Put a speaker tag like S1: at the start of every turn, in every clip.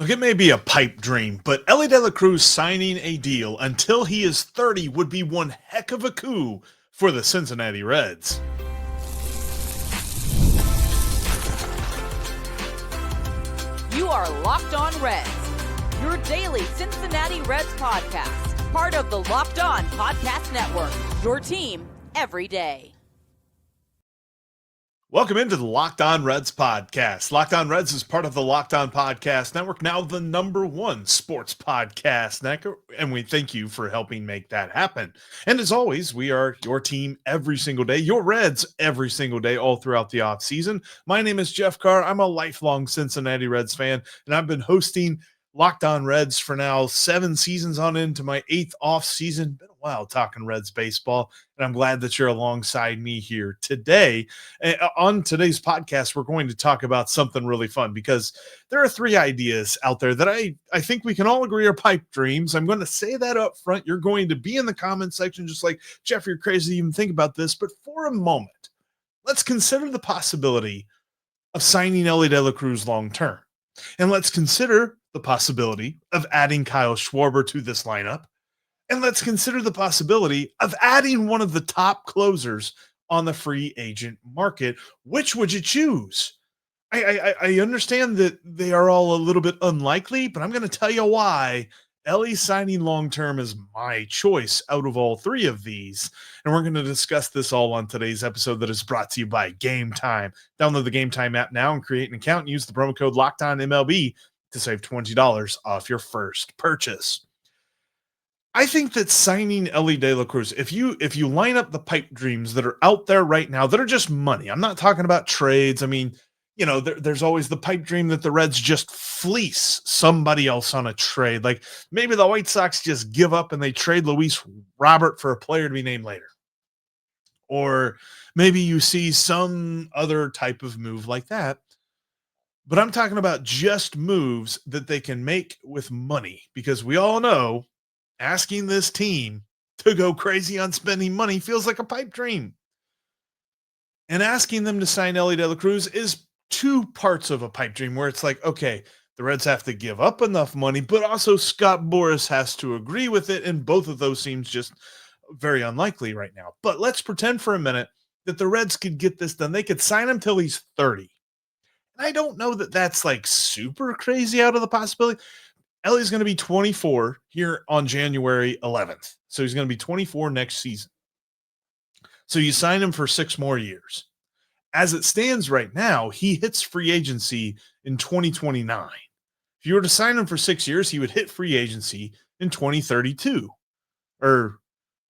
S1: Look, it may be a pipe dream, but Elly De La Cruz signing a deal until he is 30 would be one heck of a coup for the Cincinnati Reds.
S2: You are Locked On Reds, your daily Cincinnati Reds podcast, part of the Locked On Podcast Network, your team every day.
S1: Welcome into the Locked On Reds podcast. Locked On Reds is part of the Locked On Podcast Network, now the #1 sports podcast network, and we thank you for helping make that happen. And as always, we are your team every single day, your Reds every single day, all throughout the offseason. My name is Jeff Carr. I'm a lifelong Cincinnati Reds fan, and I've been hosting Locked On Reds for now 7 seasons on into my 8th off season. Been a while talking Reds baseball, and I'm glad that you're alongside me here today. On today's podcast, we're going to talk about something really fun because there are 3 ideas out there that I think we can all agree are pipe dreams. I'm going to say that up front. You're going to be in the comment section just like, Jeff, you're crazy to even think about this. But for a moment, let's consider the possibility of signing Elly De La Cruz long term. And let's consider the possibility of adding Kyle Schwarber to this lineup. And let's consider the possibility of adding one of the top closers on the free agent market. Which would you choose? I understand that they are all a little bit unlikely, but I'm going to tell you why Elly signing long-term is my choice out of all 3 of these. And we're going to discuss this all on today's episode that is brought to you by Gametime. Download the Gametime app now and create an account and use the promo code LOCKEDONMLB to save $20 off your first purchase. I think that signing Elly De La Cruz, if you line up the pipe dreams that are out there right now, that are just money. I'm not talking about trades. I mean, you know, there's always the pipe dream that the Reds just fleece somebody else on a trade. Like maybe the White Sox just give up and they trade Luis Robert for a player to be named later. Or maybe you see some other type of move like that. But I'm talking about just moves that they can make with money, because we all know asking this team to go crazy on spending money feels like a pipe dream. And asking them to sign Elly De La Cruz is 2 parts of a pipe dream where it's like, okay, the Reds have to give up enough money, but also Scott Boras has to agree with it. And both of those seems just very unlikely right now. But let's pretend for a minute that the Reds could get this done. They could sign him till he's 30. I don't know that that's like super crazy out of the possibility. Elly's going to be 24 here on January 11th. So he's going to be 24 next season. So you sign him for 6 more years. As it stands right now, he hits free agency in 2029. If you were to sign him for 6 years, he would hit free agency in 2032. Or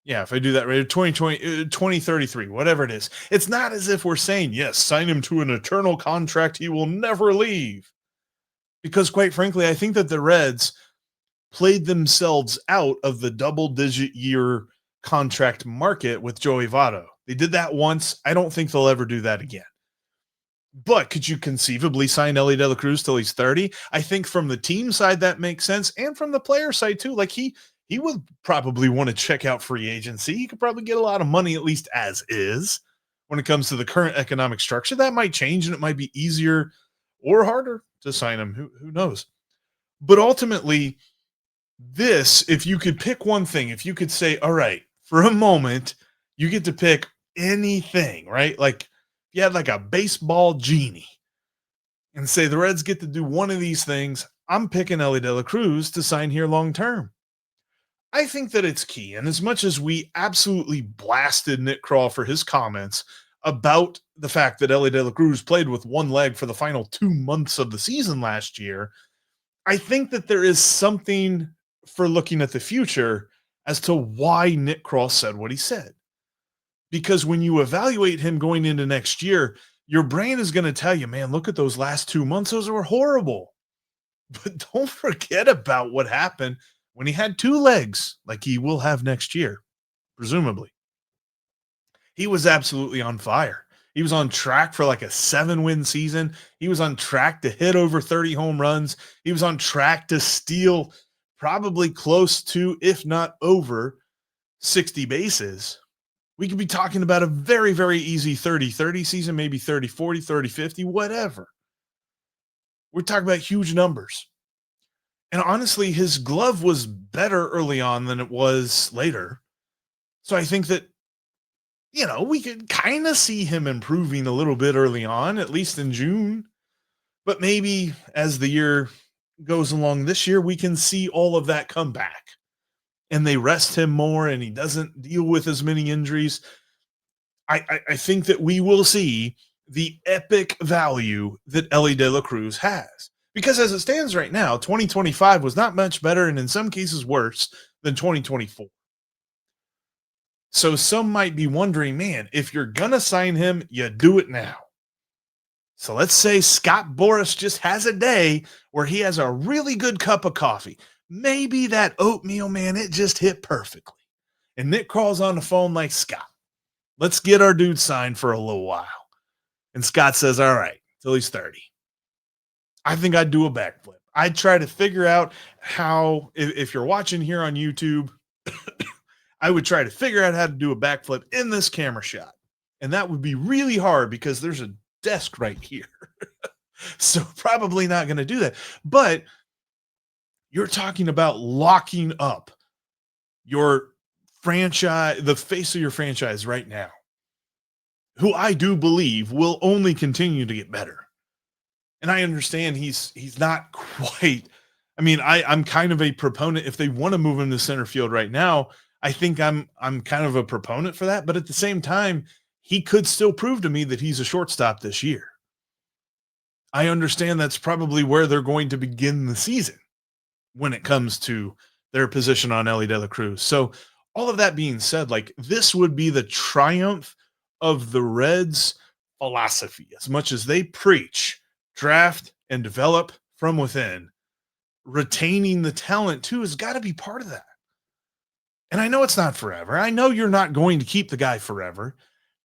S1: yeah, if I do that right, 2033, whatever it is. It's not as if we're saying, yes, sign him to an eternal contract. He will never leave. Because quite frankly, I think that the Reds played themselves out of the double-digit year contract market with Joey Votto. They did that once. I don't think they'll ever do that again. But could you conceivably sign Elly De La Cruz till he's 30? I think from the team side, that makes sense. And from the player side too. Like he would probably want to check out free agency. He could probably get a lot of money, at least as is. When it comes to the current economic structure, that might change and it might be easier or harder to sign him. Who knows? But ultimately, this, if you could pick one thing, if you could say, all right, for a moment, you get to pick anything, right? Like if you had like a baseball genie and say the Reds get to do one of these things, I'm picking Elly De La Cruz to sign here long term. I think that it's key. And as much as we absolutely blasted Nick Krall for his comments about the fact that Elly De La Cruz played with one leg for the final 2 months of the season last year, I think that there is something for looking at the future as to why Nick Krall said what he said. Because when you evaluate him going into next year, your brain is going to tell you, man, look at those last 2 months. Those were horrible. But don't forget about what happened when he had 2 legs, like he will have next year, presumably. He was absolutely on fire. He was on track for like a 7-win season. He was on track to hit over 30 home runs. He was on track to steal probably close to, if not over, 60 bases. We could be talking about a very, very easy 30-30 season, maybe 30-40, 30-50, whatever. We're talking about huge numbers. And honestly, his glove was better early on than it was later. So I think that, we could kind of see him improving a little bit early on, at least in June. But maybe as the year goes along this year, we can see all of that come back and they rest him more and he doesn't deal with as many injuries. I think that we will see the epic value that Elly De La Cruz has. Because as it stands right now, 2025 was not much better and in some cases worse than 2024. So some might be wondering, man, if you're going to sign him, you do it now. So let's say Scott Boras just has a day where he has a really good cup of coffee. Maybe that oatmeal, man, it just hit perfectly. And Nick crawls on the phone like, Scott, let's get our dude signed for a little while. And Scott says, all right, till he's 30. I think I'd do a backflip. I'd try to figure out how, if you're watching here on YouTube, I would try to figure out how to do a backflip in this camera shot. And that would be really hard because there's a desk right here. So probably not going to do that. But you're talking about locking up your franchise, the face of your franchise right now, who I do believe will only continue to get better. And I understand he's not quite. I mean, I'm kind of a proponent. If they want to move him to center field right now, I think I'm kind of a proponent for that. But at the same time, he could still prove to me that he's a shortstop this year. I understand that's probably where they're going to begin the season when it comes to their position on Elly De La Cruz. So all of that being said, like, this would be the triumph of the Reds' philosophy. As much as they preach, draft and develop from within, retaining the talent too has got to be part of that. And I know it's not forever. I know you're not going to keep the guy forever.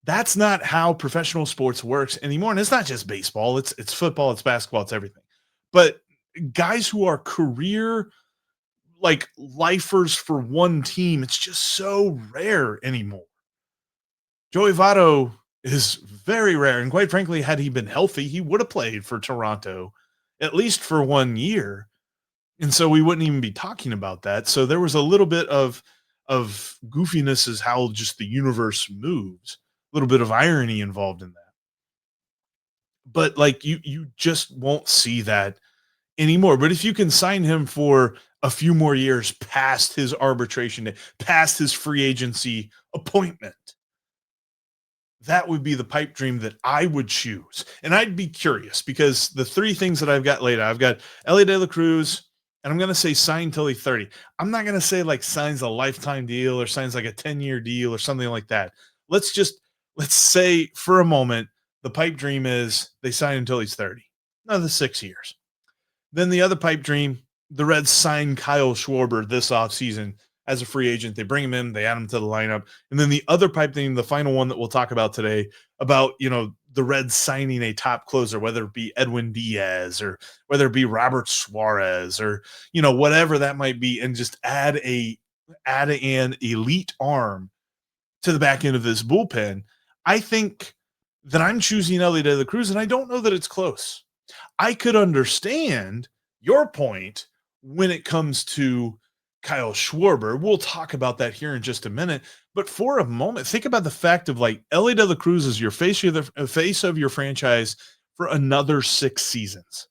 S1: That's not how professional sports works anymore. And it's not just baseball. It's football, it's basketball, it's everything. But guys who are career like lifers for one team, it's just so rare anymore. Joey Votto is very rare. And quite frankly, had he been healthy, he would have played for Toronto at least for 1 year. And so we wouldn't even be talking about that. So there was a little bit of goofiness as how just the universe moves. A little bit of irony involved in that. But like you just won't see that anymore. But if you can sign him for a few more years past his arbitration day, past his free agency appointment, that would be the pipe dream that I would choose. And I'd be curious because the three things that I've got laid out, I've got Elly De La Cruz, and I'm going to say sign till he's 30. I'm not going to say like signs a lifetime deal or signs like a 10-year deal or something like that. Let's say for a moment, the pipe dream is they sign until he's 30. Another 6 years. Then the other pipe dream, the Reds sign Kyle Schwarber this offseason as a free agent. They bring him in, they add him to the lineup. And then the other pipe dream, the final one that we'll talk about today, about, the Reds signing a top closer, whether it be Edwin Díaz or whether it be Robert Suarez or, whatever that might be, and just add an elite arm to the back end of this bullpen. I think that I'm choosing Elly De La Cruz, and I don't know that it's close. I could understand your point when it comes to Kyle Schwarber. We'll talk about that here in just a minute. But for a moment, think about the fact of like Elly De La Cruz is your face of your franchise for another 6 seasons.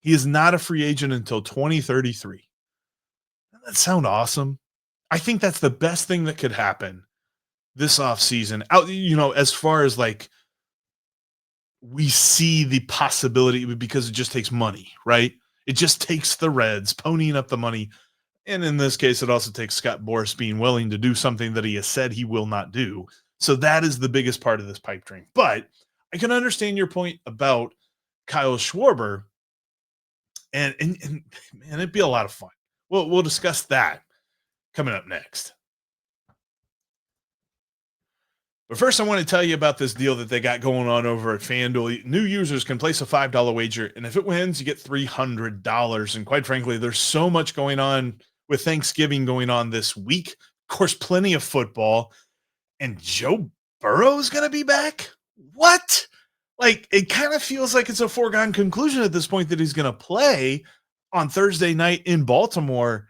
S1: He is not a free agent until 2033. Doesn't that sound awesome? I think that's the best thing that could happen this offseason. As far as like we see the possibility, because it just takes money, right? It just takes the Reds ponying up the money. And in this case, it also takes Scott Boras being willing to do something that he has said he will not do. So that is the biggest part of this pipe dream. But I can understand your point about Kyle Schwarber. And man, it'd be a lot of fun. We'll discuss that coming up next. But first, I want to tell you about this deal that they got going on over at FanDuel. New users can place a $5 wager, and if it wins, you get $300. And quite frankly, there's so much going on with Thanksgiving going on this week. Of course, plenty of football. And Joe Burrow is going to be back? What? Like, it kind of feels like it's a foregone conclusion at this point that he's going to play. on Thursday night in Baltimore,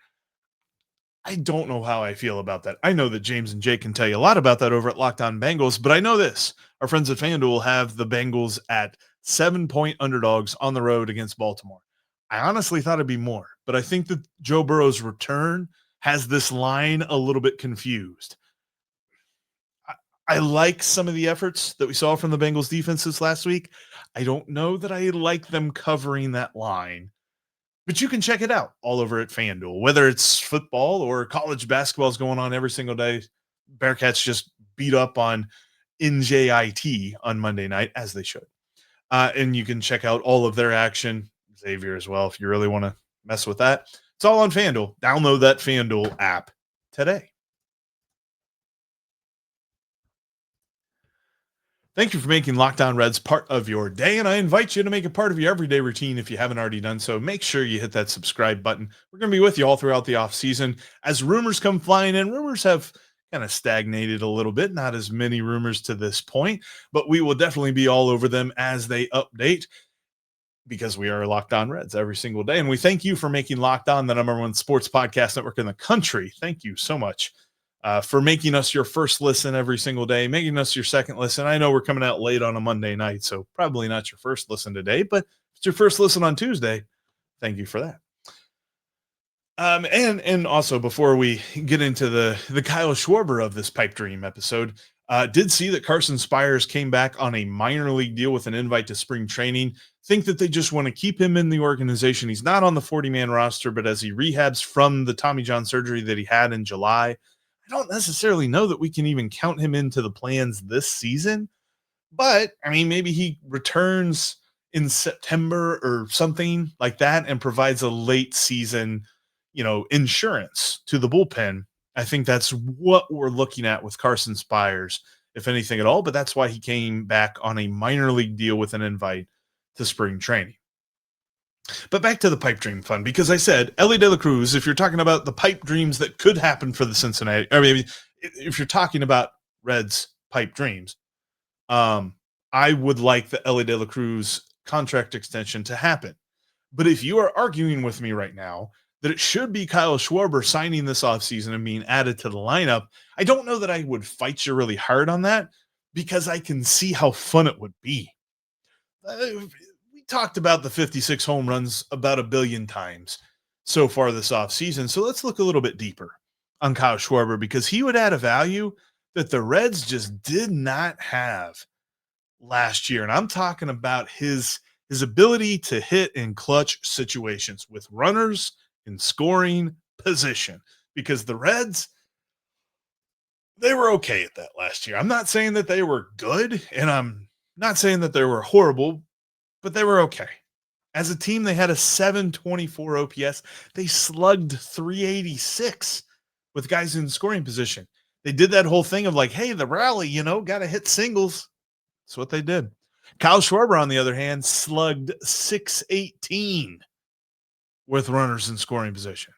S1: I don't know how I feel about that. I know that James and Jake can tell you a lot about that over at Locked On Bengals, but I know this. Our friends at FanDuel have the Bengals at 7-point underdogs on the road against Baltimore. I honestly thought it'd be more, but I think that Joe Burrow's return has this line a little bit confused. I like some of the efforts that we saw from the Bengals defenses last week. I don't know that I like them covering that line. But you can check it out all over at FanDuel, whether it's football or college basketball is going on every single day. Bearcats just beat up on NJIT on Monday night, as they should. And you can check out all of their action, Xavier as well, if you really want to mess with that. It's all on FanDuel. Download that FanDuel app today. Thank you for making Locked On Reds part of your day, and I invite you to make it part of your everyday routine if you haven't already done so. Make sure you hit that subscribe button. We're going to be with you all throughout the offseason as rumors come flying in. Rumors have kind of stagnated a little bit, not as many rumors to this point, but we will definitely be all over them as they update because we are Locked On Reds every single day. And we thank you for making Locked On the #1 sports podcast network in the country. Thank you so much. For making us your first listen every single day, making us your second listen. I know we're coming out late on a Monday night, so probably not your first listen today, but if it's your first listen on Tuesday, thank you for that. And also before we get into the Kyle Schwarber of this Pipe Dream episode, did see that Carson Spires came back on a minor league deal with an invite to spring training. Think that they just want to keep him in the organization. He's not on the 40-man roster, but as he rehabs from the Tommy John surgery that he had in July, I don't necessarily know that we can even count him into the plans this season, but I mean, maybe he returns in September or something like that and provides a late season, insurance to the bullpen. I think that's what we're looking at with Carson Spires, if anything at all, but that's why he came back on a minor league deal with an invite to spring training. But back to the pipe dream fund, because I said, Elly De La Cruz, if you're talking about the pipe dreams that could happen for the Cincinnati, or maybe if you're talking about Reds pipe dreams, I would like the Elly De La Cruz contract extension to happen. But if you are arguing with me right now that it should be Kyle Schwarber signing this offseason and being added to the lineup, I don't know that I would fight you really hard on that because I can see how fun it would be. Talked about the 56 home runs about 1 billion times so far this offseason. So let's look a little bit deeper on Kyle Schwarber because he would add a value that the Reds just did not have last year. And I'm talking about his ability to hit in clutch situations with runners in scoring position because the Reds, they were okay at that last year. I'm not saying that they were good and I'm not saying that they were horrible, but they were okay. As a team, they had a 724 OPS. They slugged 386 with guys in scoring position. They did that whole thing of like, hey, the rally, got to hit singles. That's what they did. Kyle Schwarber, on the other hand, slugged 618 with runners in scoring position.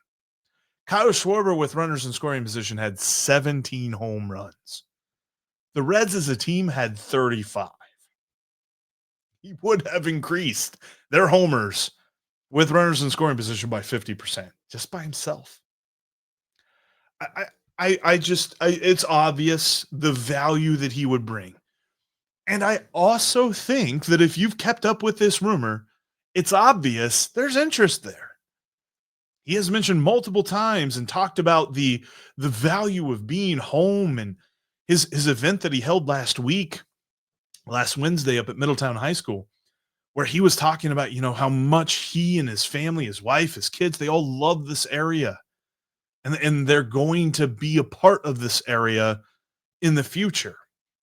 S1: Kyle Schwarber with runners in scoring position had 17 home runs. The Reds as a team had 35. He would have increased their homers with runners in scoring position by 50% just by himself. It's obvious the value that he would bring. And I also think that if you've kept up with this rumor, it's obvious there's interest there. He has mentioned multiple times and talked about the value of being home and his event that he held last Wednesday up at Middletown High School, where he was talking about, how much he and his family, his wife, his kids, they all love this area. And they're going to be a part of this area in the future.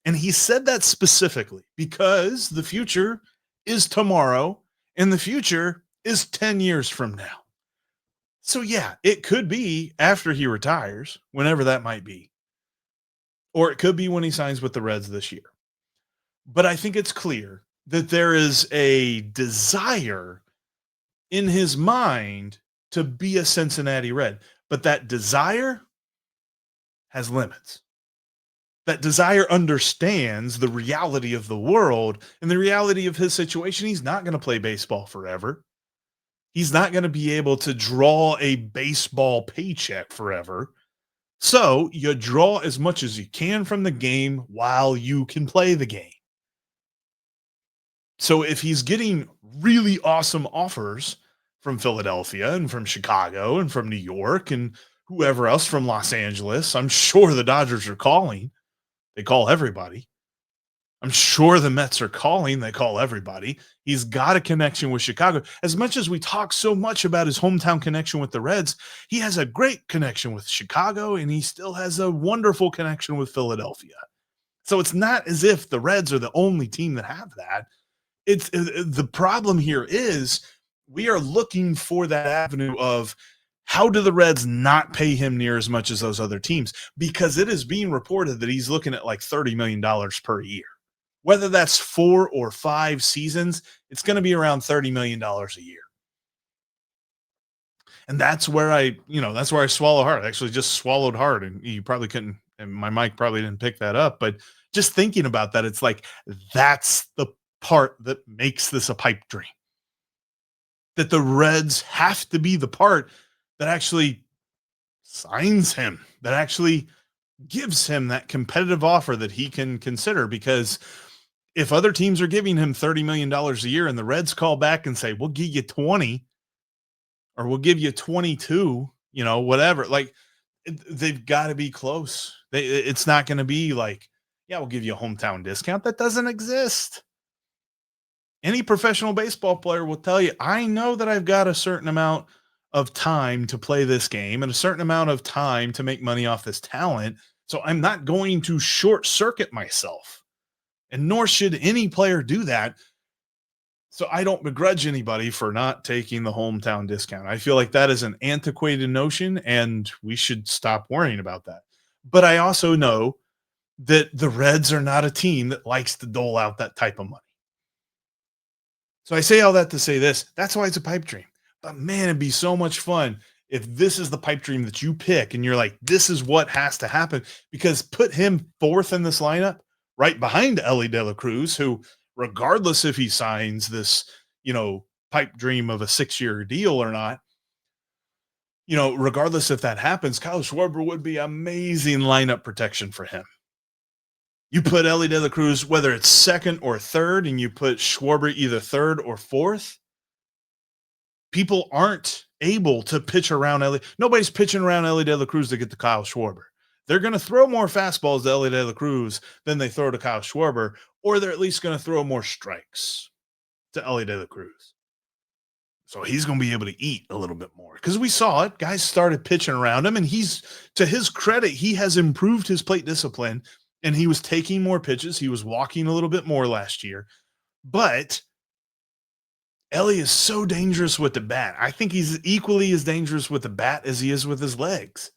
S1: And he said that specifically because the future is tomorrow and the future is 10 years from now. So yeah, it could be after he retires, whenever that might be. Or it could be when he signs with the Reds this year. But I think it's clear that there is a desire in his mind to be a Cincinnati Red. But that desire has limits. That desire understands the reality of the world and the reality of his situation. He's not going to play baseball forever. He's not going to be able to draw a baseball paycheck forever. So you draw as much as you can from the game while you can play the game. So if he's getting really awesome offers from Philadelphia and from Chicago and from New York and whoever else from Los Angeles, I'm sure the Dodgers are calling. They call everybody. I'm sure the Mets are calling. They call everybody. He's got a connection with Chicago. As much as we talk so much about his hometown connection with the Reds, he has a great connection with Chicago, and he still has a wonderful connection with Philadelphia. So it's not as if the Reds are the only team that have that. It's the problem here is we are looking for that avenue of how do the Reds not pay him near as much as those other teams? Because it is being reported that he's looking at like $30 million per year. Whether that's 4 or 5 seasons, it's going to be around $30 million a year. And that's where I swallow hard. I actually just swallowed hard, and you probably couldn't, and my mic probably didn't pick that up, but just thinking about that, it's like, that's the part that makes this a pipe dream. That the Reds have to be the part that actually signs him, that actually gives him that competitive offer that he can consider. Because if other teams are giving him $30 million a year and the Reds call back and say, we'll give you 20 or we'll give you 22, whatever, like they've got to be close. It's not going to be like, yeah, we'll give you a hometown discount. That doesn't exist. Any professional baseball player will tell you, I know that I've got a certain amount of time to play this game and a certain amount of time to make money off this talent. So I'm not going to short circuit myself, and nor should any player do that. So I don't begrudge anybody for not taking the hometown discount. I feel like that is an antiquated notion, and we should stop worrying about that. But I also know that the Reds are not a team that likes to dole out that type of money. So I say all that to say this. That's why it's a pipe dream. But man, it'd be so much fun if this is the pipe dream that you pick and you're like, this is what has to happen. Because put him 4th in this lineup, right behind Elly De La Cruz, who, regardless if he signs this, pipe dream of a 6-year deal or not, regardless if that happens, Kyle Schwarber would be amazing lineup protection for him. You put Elly De La Cruz, whether it's 2nd or 3rd, and you put Schwarber either 3rd or 4th, people aren't able to pitch around Elly. Nobody's pitching around Elly De La Cruz to get to Kyle Schwarber. They're going to throw more fastballs to Elly De La Cruz than they throw to Kyle Schwarber, or they're at least going to throw more strikes to Elly De La Cruz. So he's going to be able to eat a little bit more, because we saw it. Guys started pitching around him, and he's, to his credit, he has improved his plate discipline. And he was taking more pitches. He was walking a little bit more last year. But Elly is so dangerous with the bat. I think he's equally as dangerous with the bat as he is with his legs.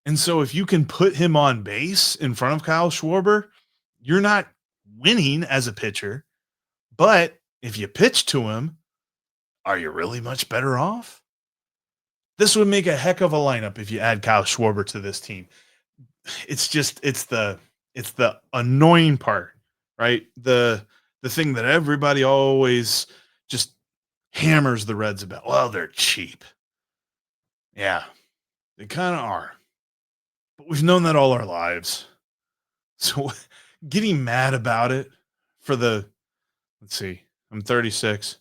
S1: And so if you can put him on base in front of Kyle Schwarber, you're not winning as a pitcher. But if you pitch to him, are you really much better off? This would make a heck of a lineup if you add Kyle Schwarber to this team. It's the annoying part, right? The thing that everybody always just hammers the Reds about. Well, they're cheap. Yeah, they kind of are. But we've known that all our lives. So getting mad about it let's see, I'm 36.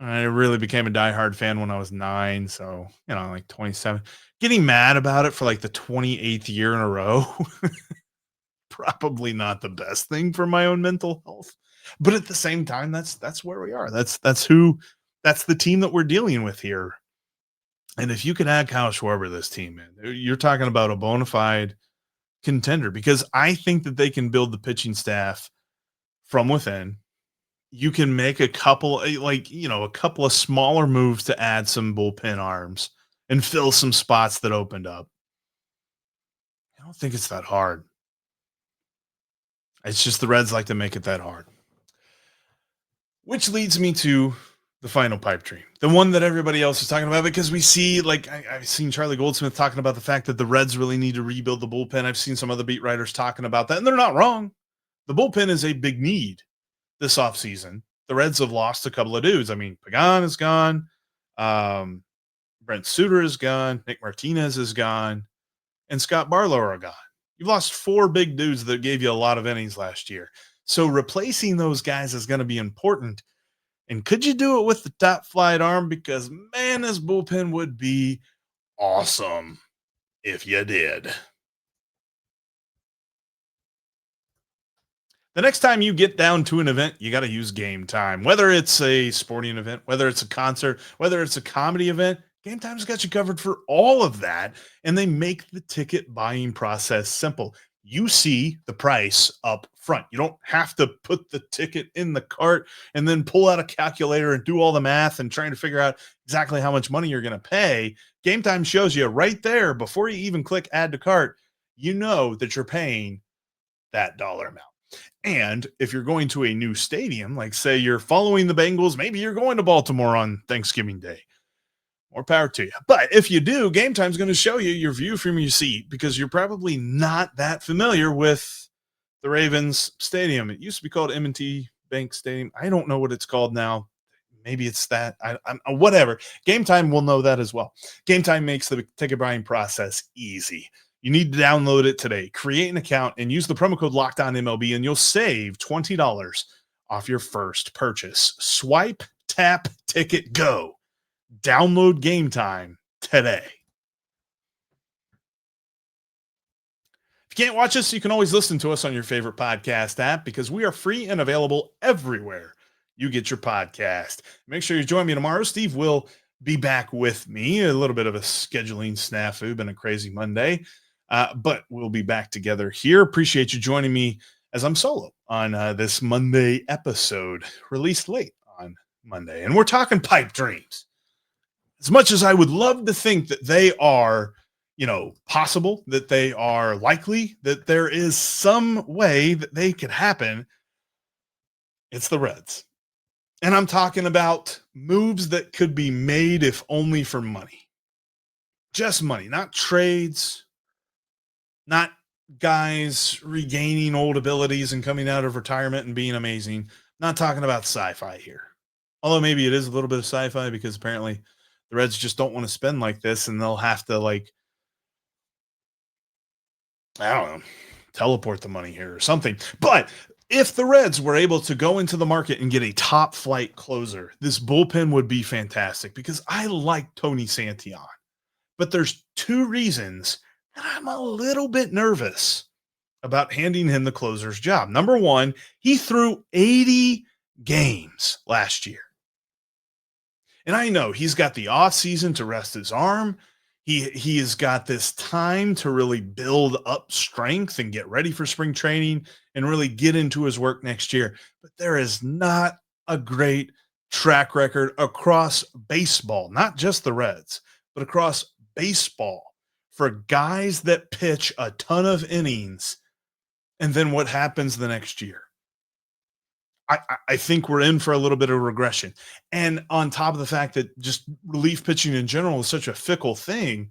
S1: I really became a diehard fan when I was 9. So, like 27. Getting mad about it for like the 28th year in a row, probably not the best thing for my own mental health. But at the same time, that's where we are. That's the team that we're dealing with here. And if you can add Kyle Schwarber to this team, man, you're talking about a bona fide contender, because I think that they can build the pitching staff from within. You can make a couple of smaller moves to add some bullpen arms and fill some spots that opened up. I don't think it's that hard. It's just the Reds like to make it that hard. Which leads me to the final pipe dream, the one that everybody else is talking about, because we see, like, I've seen Charlie Goldsmith talking about the fact that the Reds really need to rebuild the bullpen. I've seen some other beat writers talking about that, and they're not wrong. The bullpen is a big need this offseason. the Reds have lost a couple of dudes. I mean, Pagan is gone. Brent Suter is gone. Nick Martinez is gone. And Scott Barlow are gone. You've lost 4 big dudes that gave you a lot of innings last year. So replacing those guys is going to be important. And could you do it with the top flight arm? Because, man, this bullpen would be awesome if you did. The next time you get down to an event, you got to use Gametime. Whether it's a sporting event, whether it's a concert, whether it's a comedy event, Gametime's got you covered for all of that. And they make the ticket buying process simple. You see the price up front. You don't have to put the ticket in the cart and then pull out a calculator and do all the math and trying to figure out exactly how much money you're going to pay. Gametime shows you right there before you even click add to cart. You know that you're paying that dollar amount. And if you're going to a new stadium, like say you're following the Bengals, maybe you're going to Baltimore on Thanksgiving Day. More power to you. But if you do, Gametime's going to show you your view from your seat because you're probably not that familiar with the Ravens Stadium. It used to be called M&T Bank Stadium. I don't know what it's called now. Maybe it's that. Whatever. Gametime will know that as well. Gametime makes the ticket buying process easy. You need to download it today. Create an account and use the promo code LOCKEDONMLB, and you'll save $20 off your first purchase. Swipe, tap, ticket, go. Download Gametime today. If you can't watch us, you can always listen to us on your favorite podcast app because we are free and available everywhere you get your podcast. Make sure you join me tomorrow. Steve will be back with me. A little bit of a scheduling snafu, been a crazy Monday, but we'll be back together here. Appreciate you joining me as I'm solo on this Monday episode, released late on Monday. And we're talking pipe dreams. As much as I would love to think that they are, possible, that they are likely, that there is some way that they could happen, it's the Reds. And I'm talking about moves that could be made if only for money. Just money, not trades, not guys regaining old abilities and coming out of retirement and being amazing. Not talking about sci-fi here. Although maybe it is a little bit of sci-fi because apparently the Reds just don't want to spend like this and they'll have to teleport the money here or something. But if the Reds were able to go into the market and get a top flight closer, this bullpen would be fantastic because I like Tony Santillan. But there's 2 reasons that I'm a little bit nervous about handing him the closer's job. Number 1, he threw 80 games last year. And I know he's got the offseason to rest his arm. He has got this time to really build up strength and get ready for spring training and really get into his work next year. But there is not a great track record across baseball, not just the Reds, but across baseball for guys that pitch a ton of innings and then what happens the next year. I think we're in for a little bit of regression. And on top of the fact that just relief pitching in general is such a fickle thing,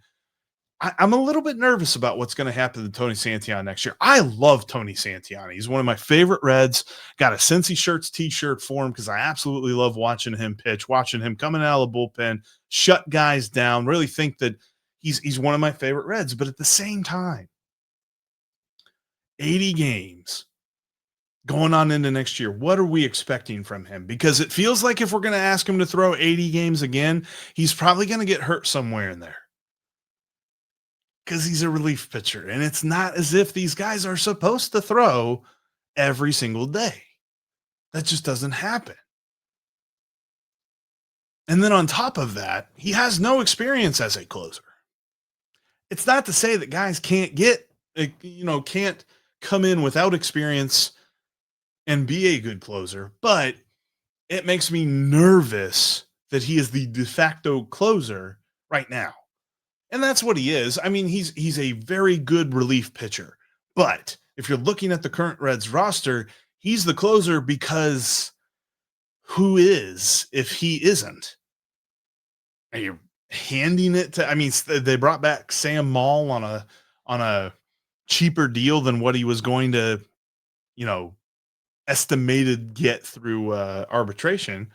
S1: I'm a little bit nervous about what's going to happen to Tony Santillan next year. I love Tony Santillan. He's one of my favorite Reds. Got a Cincy Shirts t-shirt for him because I absolutely love watching him pitch, watching him coming out of the bullpen, shut guys down, really think that he's one of my favorite Reds. But at the same time, 80 games going on into next year, what are we expecting from him? Because it feels like if we're going to ask him to throw 80 games again, he's probably going to get hurt somewhere in there. Because he's a relief pitcher. And it's not as if these guys are supposed to throw every single day. That just doesn't happen. And then on top of that, he has no experience as a closer. It's not to say that guys can't can't come in without experience and be a good closer, but it makes me nervous that he is the de facto closer right now. And that's what he is. I mean, he's a very good relief pitcher, but if you're looking at the current Reds roster, he's the closer because who is if he isn't? Are you handing it to, they brought back Sam Maul on a cheaper deal than what he was going to, estimated get through arbitration.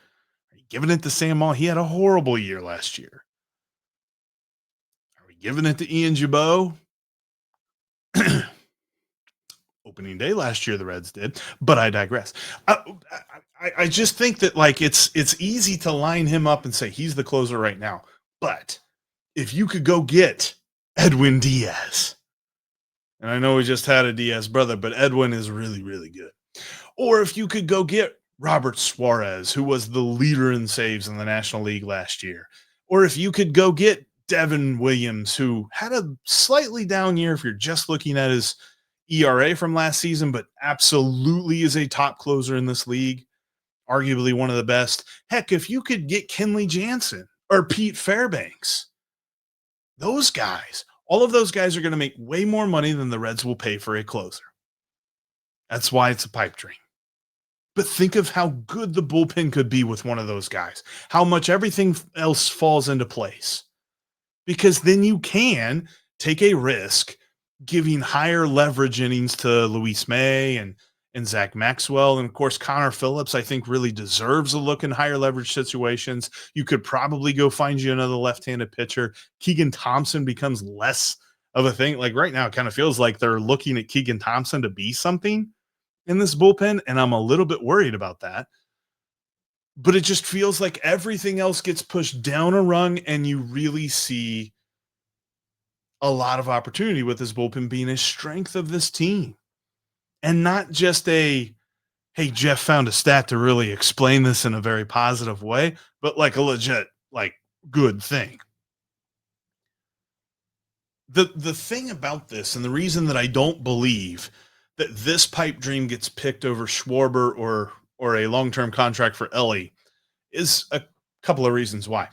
S1: Are you giving it to Sam Maul? He had a horrible year last year. Are we giving it to Ian Jabot? Opening day last year, the Reds did, but I digress. I just think that like it's easy to line him up and say he's the closer right now. But if you could go get Edwin Díaz, and I know we just had a Diaz brother, but Edwin is really, really good. Or if you could go get Robert Suarez, who was the leader in saves in the National League last year. Or if you could go get Devin Williams, who had a slightly down year if you're just looking at his ERA from last season, but absolutely is a top closer in this league, arguably one of the best. Heck, if you could get Kenley Jansen or Pete Fairbanks, those guys, all of those guys are going to make way more money than the Reds will pay for a closer. That's why it's a pipe dream. But think of how good the bullpen could be with one of those guys, how much everything else falls into place. Because then you can take a risk giving higher leverage innings to Luis May and Zach Maxwell. And of course, Connor Phillips, I think, really deserves a look in higher leverage situations. You could probably go find you another left-handed pitcher. Keegan Thompson becomes less of a thing. Like right now, it kind of feels like they're looking at Keegan Thompson to be something in this bullpen, and I'm a little bit worried about that. But it just feels like everything else gets pushed down a rung, and you really see a lot of opportunity with this bullpen being a strength of this team. And not just a, hey, Jeff found a stat to really explain this in a very positive way, but like a legit, like, good thing. The thing about this, and the reason that I don't believe that this pipe dream gets picked over Schwarber or a long-term contract for Elly, is a couple of reasons why.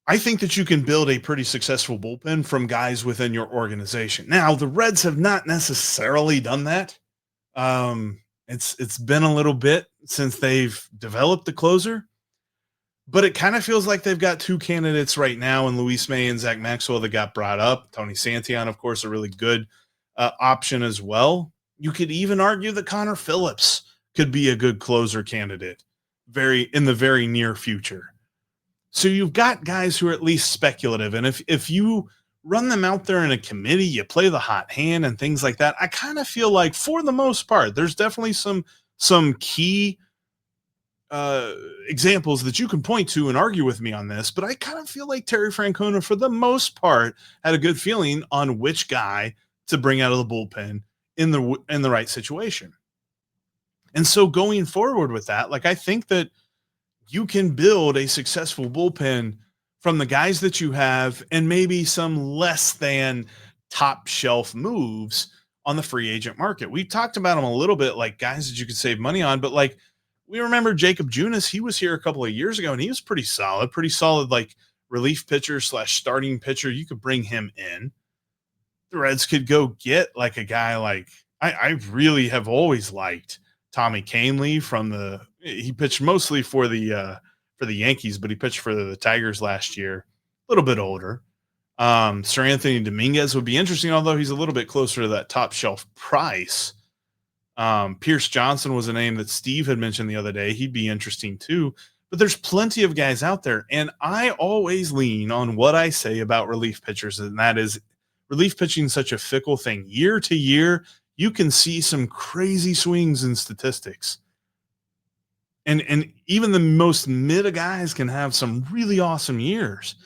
S1: I think that you can build a pretty successful bullpen from guys within your organization. Now, the Reds have not necessarily done that. It's been a little bit since they've developed the closer, but it kind of feels like they've got two candidates right now in Luis May and Zach Maxwell that got brought up. Tony Santillan, of course, a really good option as well. You could even argue that Connor Phillips could be a good closer candidate in the very near future. So you've got guys who are at least speculative. And if you run them out there in a committee, you play the hot hand and things like that, I kind of feel like for the most part, there's definitely some key examples that you can point to and argue with me on this. But I kind of feel like Terry Francona, for the most part, had a good feeling on which guy to bring out of the bullpen in the right situation. And so going forward with that, like I think that you can build a successful bullpen from the guys that you have and maybe some less than top shelf moves on the free agent market. We talked about them a little bit, like guys that you could save money on, but like we remember Jacob Junis, he was here a couple of years ago and he was pretty solid, like relief pitcher / starting pitcher. You could bring him in. The Reds could go get like a guy like I really have always liked Tommy Kahnle he pitched mostly for the Yankees, but he pitched for the Tigers last year, a little bit older. Sir Anthony Dominguez would be interesting, although he's a little bit closer to that top shelf price. Pierce Johnson was a name that Steve had mentioned the other day. He'd be interesting too, but there's plenty of guys out there. And I always lean on what I say about relief pitchers. And that is relief pitching is such a fickle thing. Year to year, you can see some crazy swings in statistics. And even the most mid guys can have some really awesome years.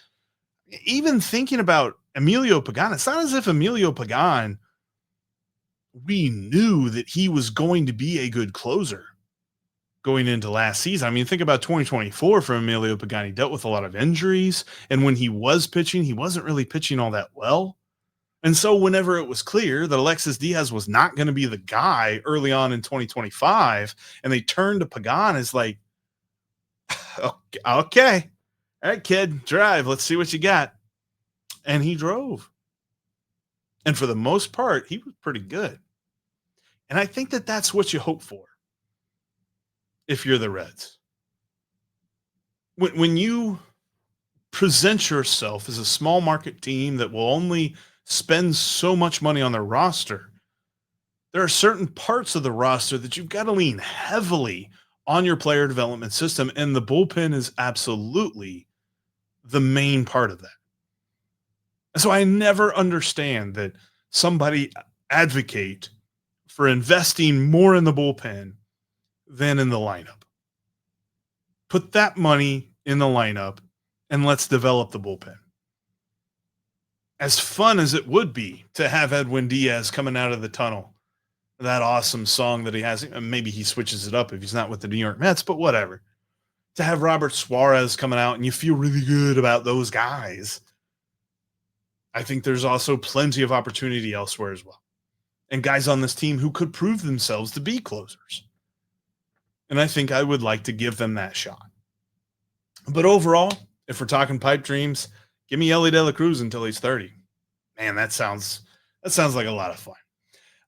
S1: Even thinking about Emilio Pagan, it's not as if Emilio Pagan, we knew that he was going to be a good closer going into last season. I mean, think about 2024 for Emilio Pagan. He dealt with a lot of injuries. And when he was pitching, he wasn't really pitching all that well. And so whenever it was clear that Alexis Diaz was not going to be the guy early on in 2025, and they turned to Pagan as like, okay, all right, kid, drive. Let's see what you got. And he drove. And for the most part, he was pretty good. And I think that that's what you hope for if you're the Reds. When you present yourself as a small market team that will only spend so much money on their roster, there are certain parts of the roster that you've got to lean heavily on your player development system, and the bullpen is absolutely the main part of that. And so I never understand that somebody advocate for investing more in the bullpen than in the lineup. Put that money in the lineup and let's develop the bullpen. As fun as it would be to have Edwin Díaz coming out of the tunnel, that awesome song that he has, maybe he switches it up if he's not with the New York Mets, but whatever. To have Robert Suarez coming out and you feel really good about those guys, I think there's also plenty of opportunity elsewhere as well. And guys on this team who could prove themselves to be closers. And I think I would like to give them that shot. But overall, if we're talking pipe dreams, give me Elly De La Cruz until he's 30. Man, that sounds like a lot of fun.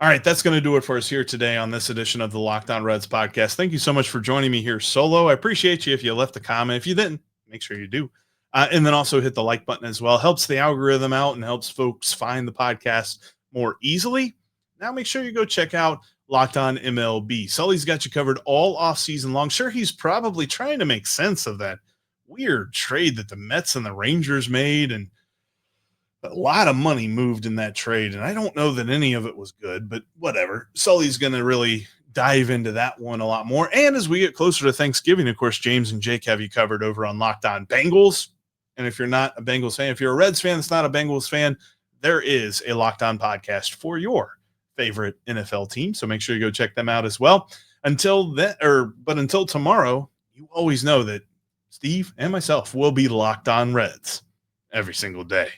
S1: All right, that's going to do it for us here today on this edition of the Locked On Reds podcast. Thank you so much for joining me here solo. I appreciate you if you left a comment. If you didn't, make sure you do. And then also hit the like button as well. Helps the algorithm out and helps folks find the podcast more easily. Now make sure you go check out Locked On MLB. Sully's got you covered all offseason long. Sure, he's probably trying to make sense of that weird trade that the Mets and the Rangers made, and a lot of money moved in that trade. And I don't know that any of it was good, but whatever. Sully's going to really dive into that one a lot more. And as we get closer to Thanksgiving, of course, James and Jake have you covered over on Locked On Bengals. And if you're not a Bengals fan, if you're a Reds fan that's not a Bengals fan, there is a Locked On podcast for your favorite NFL team. So make sure you go check them out as well. Until tomorrow, you always know that Steve and myself will be Locked On Reds every single day.